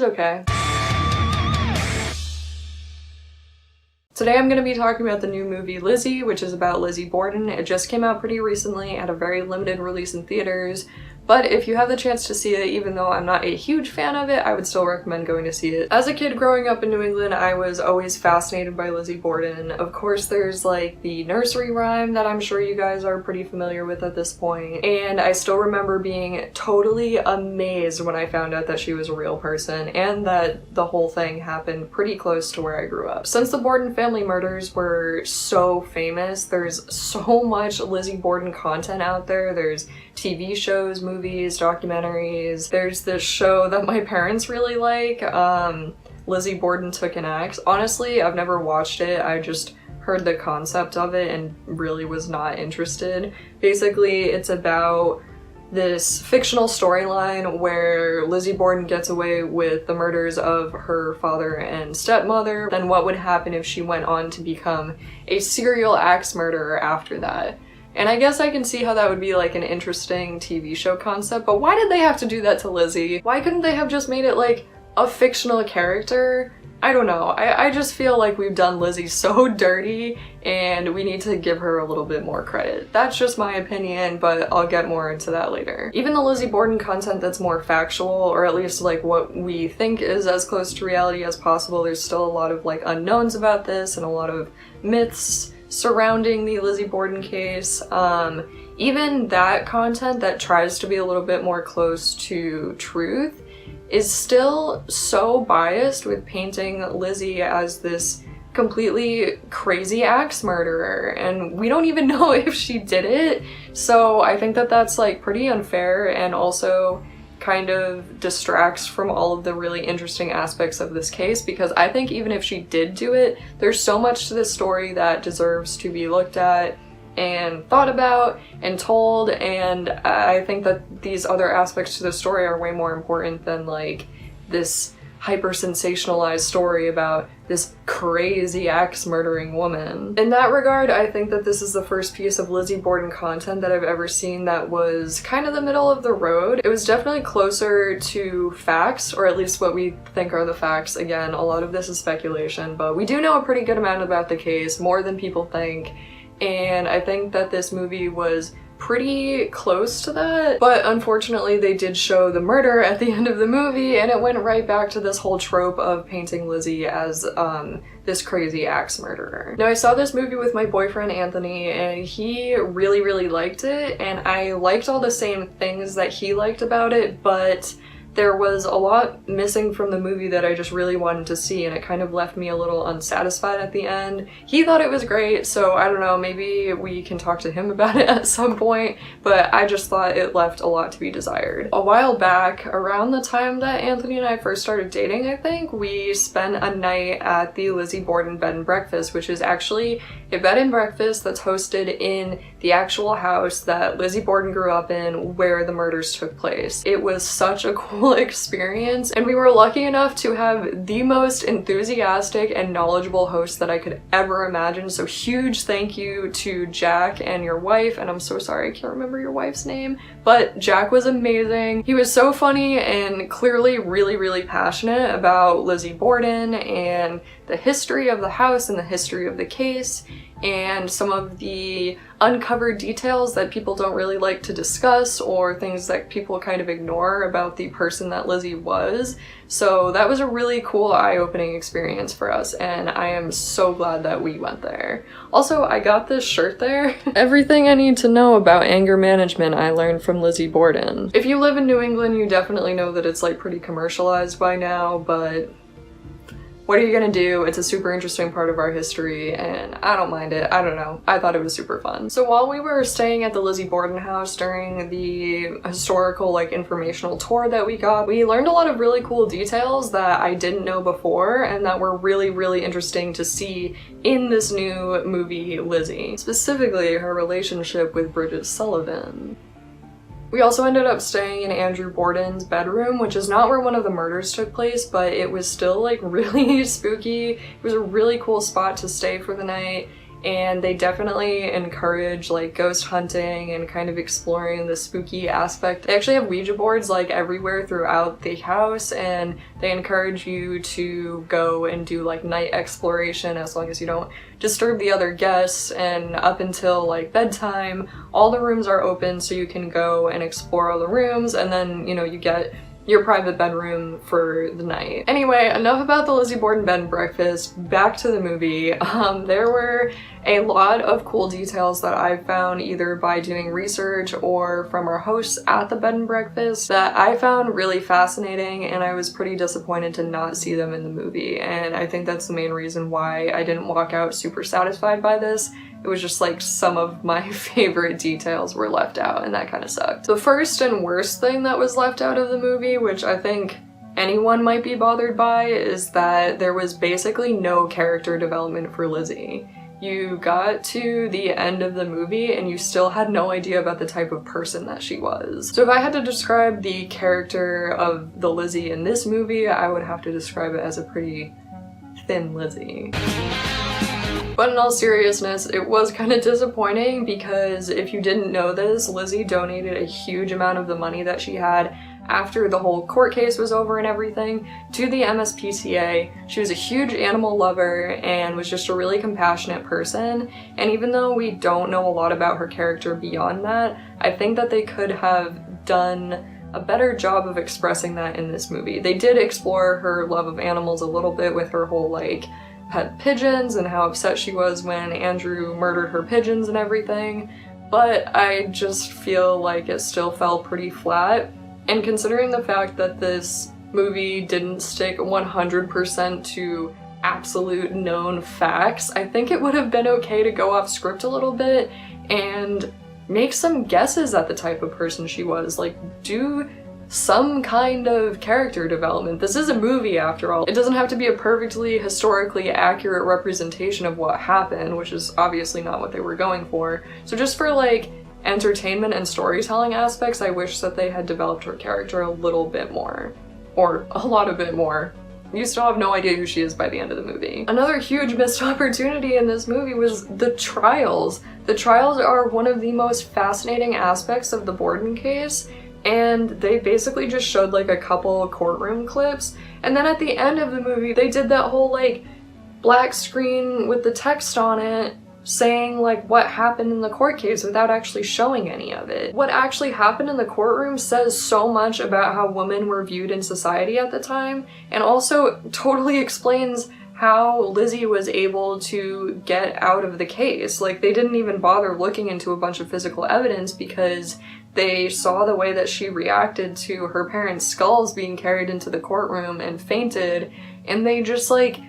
was okay. Today I'm going to be talking about the new movie Lizzie, which is about Lizzie Borden. It just came out pretty recently, had a very limited release in theaters, but if you have the chance to see it, even though I'm not a huge fan of it, I would still recommend going to see it. As a kid growing up in New England, I was always fascinated by Lizzie Borden. Of course, there's like the nursery rhyme that I'm sure you guys are pretty familiar with at this point, and I still remember being totally amazed when I found out that she was a real person and that the whole thing happened pretty close to where I grew up. Since the Borden family murders were so famous, there's so much Lizzie Borden content out there. There's TV shows, movies, documentaries. There's this show that my parents really like, Lizzie Borden Took an Axe. Honestly, I've never watched it. I just heard the concept of it and really was not interested. Basically, it's about this fictional storyline where Lizzie Borden gets away with the murders of her father and stepmother. Then what would happen if she went on to become a serial axe murderer after that? And I guess I can see how that would be like an interesting TV show concept, but why did they have to do that to Lizzie? Why couldn't they have just made it like a fictional character? I don't know. I just feel like we've done Lizzie so dirty and we need to give her a little bit more credit. That's just my opinion, but I'll get more into that later. Even the Lizzie Borden content that's more factual, or at least like what we think is as close to reality as possible, there's still a lot of like unknowns about this and a lot of myths surrounding the Lizzie Borden case. Even that content that tries to be a little bit more close to truth is still so biased with painting Lizzie as this completely crazy axe murderer, and we don't even know if she did it. So I think that that's like pretty unfair and also kind of distracts from all of the really interesting aspects of this case, because I think even if she did do it, there's so much to this story that deserves to be looked at and thought about and told, and I think that these other aspects to the story are way more important than like this hyper sensationalized story about this crazy axe murdering woman. In that regard, I think that this is the first piece of Lizzie Borden content that I've ever seen that was kind of the middle of the road. It was definitely closer to facts, or at least what we think are the facts. Again, a lot of this is speculation, but we do know a pretty good amount about the case, more than people think, and I think that this movie was pretty close to that, but unfortunately they did show the murder at the end of the movie and it went right back to this whole trope of painting Lizzie as this crazy axe murderer. Now, I saw this movie with my boyfriend Anthony and he really liked it, and I liked all the same things that he liked about it, but there was a lot missing from the movie that I just really wanted to see, and it kind of left me a little unsatisfied at the end. He thought it was great, so I don't know, maybe we can talk to him about it at some point, but I just thought it left a lot to be desired. A while back, around the time that Anthony and I first started dating, I think, we spent a night at the Lizzie Borden Bed and Breakfast, which is actually a bed and breakfast that's hosted in the actual house that Lizzie Borden grew up in where the murders took place. It was such a cool experience, and we were lucky enough to have the most enthusiastic and knowledgeable host that I could ever imagine, so huge thank you to Jack and your wife, and I'm so sorry I can't remember your wife's name, but Jack was amazing. He was so funny and clearly really passionate about Lizzie Borden and the history of the house and the history of the case and some of the uncovered details that people don't really like to discuss, or things that people kind of ignore about the person that Lizzie was. So that was a really cool eye-opening experience for us, and I am so glad that we went there. Also, I got this shirt there. Everything I need to know about anger management I learned from Lizzie Borden. If you live in New England, you definitely know that it's like pretty commercialized by now, but what are you gonna do? It's a super interesting part of our history and I don't mind it. I don't know. I thought it was super fun. So while we were staying at the Lizzie Borden house during the historical like informational tour that we got, we learned a lot of really cool details that I didn't know before and that were really interesting to see in this new movie Lizzie. Specifically her relationship with Bridget Sullivan. We also ended up staying in Andrew Borden's bedroom, which is not where one of the murders took place, but it was still like really spooky. It was a really cool spot to stay for the night, and they definitely encourage like ghost hunting and kind of exploring the spooky aspect. They actually have Ouija boards like everywhere throughout the house, and they encourage you to go and do like night exploration as long as you don't disturb the other guests, and up until like bedtime all the rooms are open so you can go and explore all the rooms, and then you know you get your private bedroom for the night. Anyway, enough about the Lizzie Borden bed and breakfast, back to the movie. There were a lot of cool details that I found either by doing research or from our hosts at the bed and breakfast that I found really fascinating, and I was pretty disappointed to not see them in the movie, and I think that's the main reason why I didn't walk out super satisfied by this. It was just like some of my favorite details were left out, and that kind of sucked. The first and worst thing that was left out of the movie, which I think anyone might be bothered by, is that there was basically no character development for Lizzie. You got to the end of the movie and you still had no idea about the type of person that she was. So if I had to describe the character of the Lizzie in this movie, I would have to describe it as a pretty thin Lizzie. But in all seriousness, it was kind of disappointing because if you didn't know this, Lizzie donated a huge amount of the money that she had after the whole court case was over and everything to the MSPCA. She was a huge animal lover and was just a really compassionate person, and even though we don't know a lot about her character beyond that, I think that they could have done a better job of expressing that in this movie. They did explore her love of animals a little bit with her whole like pet pigeons and how upset she was when Andrew murdered her pigeons and everything, but I just feel like it still fell pretty flat. And considering the fact that this movie didn't stick 100% to absolute known facts, I think it would have been okay to go off script a little bit and make some guesses at the type of person she was. Like, do some kind of character development. This is a movie after all. It doesn't have to be a perfectly historically accurate representation of what happened, which is obviously not what they were going for. So just for like entertainment and storytelling aspects, I wish that they had developed her character a little bit more. Or a lot of bit more. You still have no idea who she is by the end of the movie. Another huge missed opportunity in this movie was the trials. The trials are one of the most fascinating aspects of the Borden case, and they basically just showed like a couple courtroom clips, and then at the end of the movie they did that whole like black screen with the text on it saying like what happened in the court case without actually showing any of it. What actually happened in the courtroom says so much about how women were viewed in society at the time, and also totally explains how Lizzie was able to get out of the case. Like, they didn't even bother looking into a bunch of physical evidence because they saw the way that she reacted to her parents' skulls being carried into the courtroom and fainted, and they just like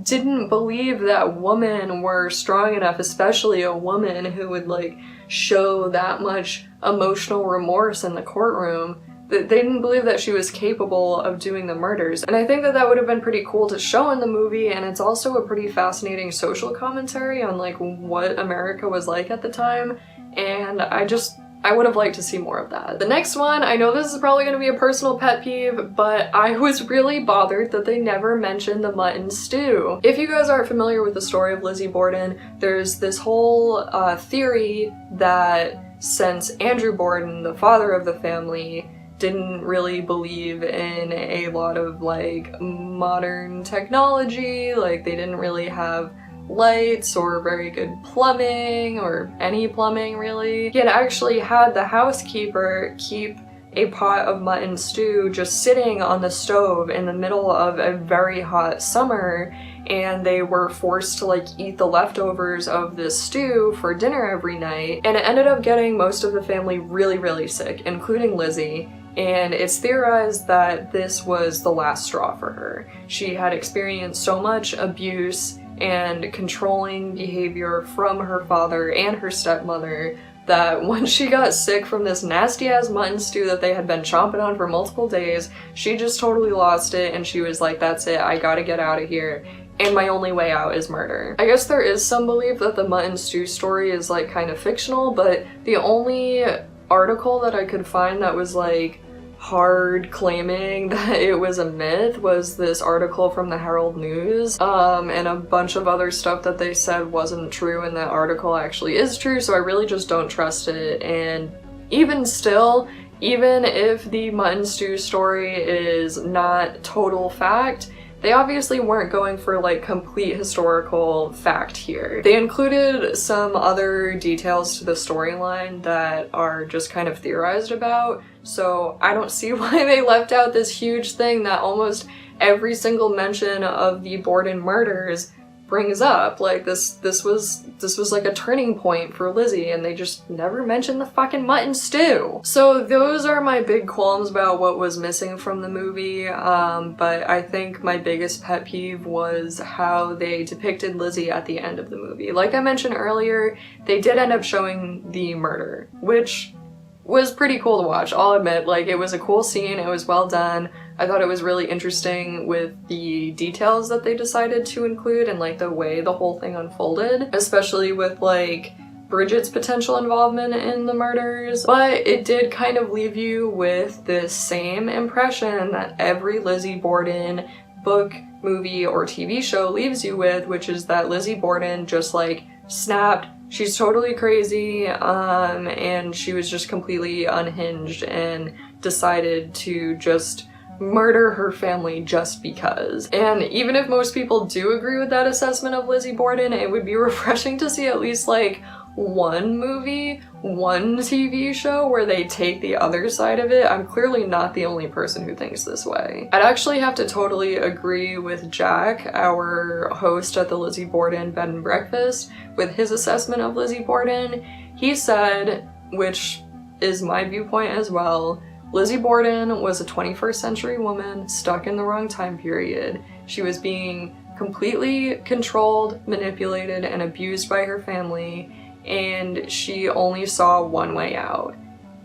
didn't believe that women were strong enough, especially a woman who would like show that much emotional remorse in the courtroom. They didn't believe that she was capable of doing the murders. And I think that that would have been pretty cool to show in the movie, and it's also a pretty fascinating social commentary on like what America was like at the time, and I would have liked to see more of that. The next one, I know this is probably going to be a personal pet peeve, but I was really bothered that they never mentioned the mutton stew. If you guys aren't familiar with the story of Lizzie Borden, there's this whole theory that since Andrew Borden, the father of the family, didn't really believe in a lot of like modern technology, like they didn't really have lights or very good plumbing or any plumbing really. He had actually had the housekeeper keep a pot of mutton stew just sitting on the stove in the middle of a very hot summer, and they were forced to like eat the leftovers of this stew for dinner every night, and it ended up getting most of the family really sick, including Lizzie. And it's theorized that this was the last straw for her. She had experienced so much abuse and controlling behavior from her father and her stepmother that when she got sick from this nasty ass mutton stew that they had been chomping on for multiple days, she just totally lost it, and she was like, that's it, I gotta get out of here, and my only way out is murder. I guess there is some belief that the mutton stew story is like kind of fictional, but the only article that I could find that was like hard claiming that it was a myth was this article from the Herald News, and a bunch of other stuff that they said wasn't true and that article actually is true, so I really just don't trust it. And even still, even if the mutton stew story is not total fact, they obviously weren't going for like complete historical fact here. They included some other details to the storyline that are just kind of theorized about, so I don't see why they left out this huge thing that almost every single mention of the Borden murders brings up. Like this was like a turning point for Lizzie, and they just never mentioned the fucking mutton stew. So those are my big qualms about what was missing from the movie, but I think my biggest pet peeve was how they depicted Lizzie at the end of the movie. Like I mentioned earlier, they did end up showing the murder, which was pretty cool to watch, I'll admit. Like, it was a cool scene, it was well done. I thought it was really interesting with the details that they decided to include and like the way the whole thing unfolded, especially with like Bridget's potential involvement in the murders. But it did kind of leave you with this same impression that every Lizzie Borden book, movie, or TV show leaves you with, which is that Lizzie Borden just like snapped. She's totally crazy, and she was just completely unhinged and decided to just murder her family just because. And even if most people do agree with that assessment of Lizzie Borden, it would be refreshing to see at least like one movie, one TV show where they take the other side of it. I'm clearly not the only person who thinks this way. I'd actually have to totally agree with Jack, our host at the Lizzie Borden Bed and Breakfast, with his assessment of Lizzie Borden. He said, which is my viewpoint as well, Lizzie Borden was a 21st century woman stuck in the wrong time period. She was being completely controlled, manipulated, and abused by her family, and she only saw one way out.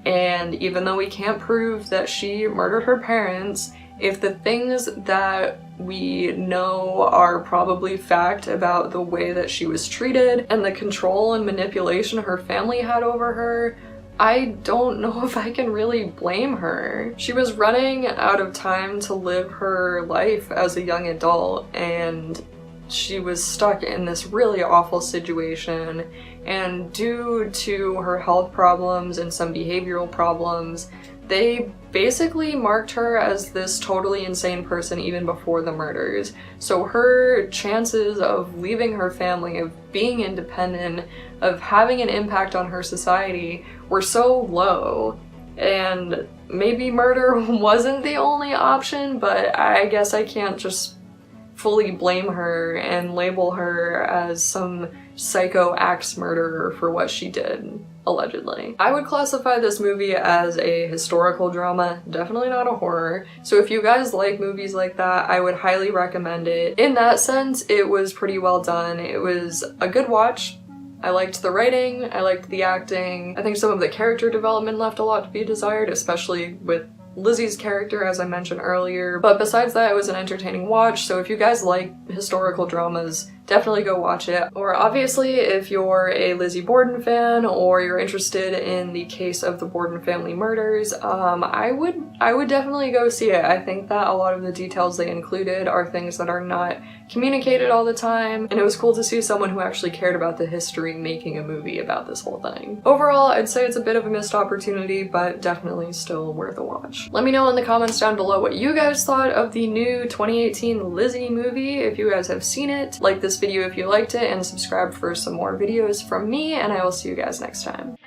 And even though we can't prove that she murdered her parents, if the things that we know are probably fact about the way that she was treated and the control and manipulation her family had over her, I don't know if I can really blame her. She was running out of time to live her life as a young adult, and she was stuck in this really awful situation, and due to her health problems and some behavioral problems, they basically marked her as this totally insane person even before the murders. So her chances of leaving her family, of being independent, of having an impact on her society were so low. And maybe murder wasn't the only option, but I guess I can't just fully blame her and label her as some psycho axe murderer for what she did, allegedly. I would classify this movie as a historical drama, definitely not a horror. So if you guys like movies like that, I would highly recommend it. In that sense, it was pretty well done. It was a good watch. I liked the writing, I liked the acting. I think some of the character development left a lot to be desired, especially with Lizzie's character, as I mentioned earlier. But besides that, it was an entertaining watch, so if you guys like historical dramas, definitely go watch it. Or obviously, if you're a Lizzie Borden fan or you're interested in the case of the Borden family murders, I would definitely go see it. I think that a lot of the details they included are things that are not communicated all the time, and it was cool to see someone who actually cared about the history making a movie about this whole thing. Overall, I'd say it's a bit of a missed opportunity, but definitely still worth a watch. Let me know in the comments down below what you guys thought of the new 2018 Lizzie movie, if you guys have seen it. Like this video if you liked it, and subscribe for some more videos from me, and I will see you guys next time.